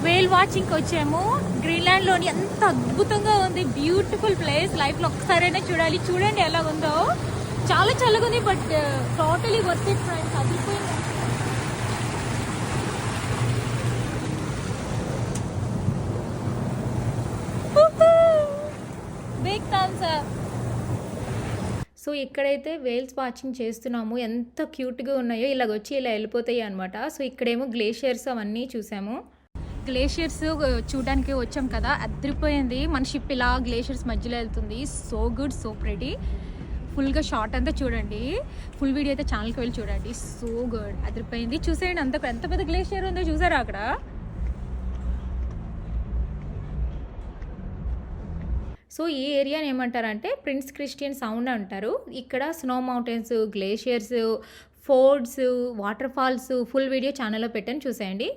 వేల్ వాచింగ్కి వచ్చాము. గ్రీన్లాండ్లోని ఎంత అద్భుతంగా ఉంది, బ్యూటిఫుల్ ప్లేస్. లైఫ్లో ఒక్కసారైనా చూడాలి. చూడండి ఎలా ఉందో, చాలా చల్లగా ఉంది, but totally worth it friends. అదిరిపోయింది. Big thumbs up. సో ఇక్కడైతే వేల్స్ వాచింగ్ చేస్తున్నాము. ఎంత క్యూట్గా ఉన్నాయో, ఇలాగ వచ్చి ఇలా వెళ్ళిపోతాయి అనమాట. సో ఇక్కడేమో గ్లేషియర్స్ అవన్నీ చూసాము. గ్లేషియర్స్ చూడడానికి వచ్చాం కదా, అదిరిపోయింది. మన షిప్ ఇలా గ్లేషియర్స్ మధ్యలో వెళ్తుంది. So good, so pretty. ఫుల్గా షార్ట్ అంతా చూడండి, ఫుల్ వీడియో అయితే ఛానల్కి వెళ్ళి చూడండి. సో గుడ్, అదిరిపోయింది. చూసేయండి ఎంత పెద్ద గ్లేషియర్ ఉందో, చూసారా అక్కడ. సో ఈ ఏరియాని ఏమంటారంటే ప్రిన్స్ క్రిస్టియన్ సౌండ్ అంటారు. ఇక్కడ snow mountains, glaciers, fjords, waterfalls full video ఛానల్లో పెట్టాను, చూసేయండి.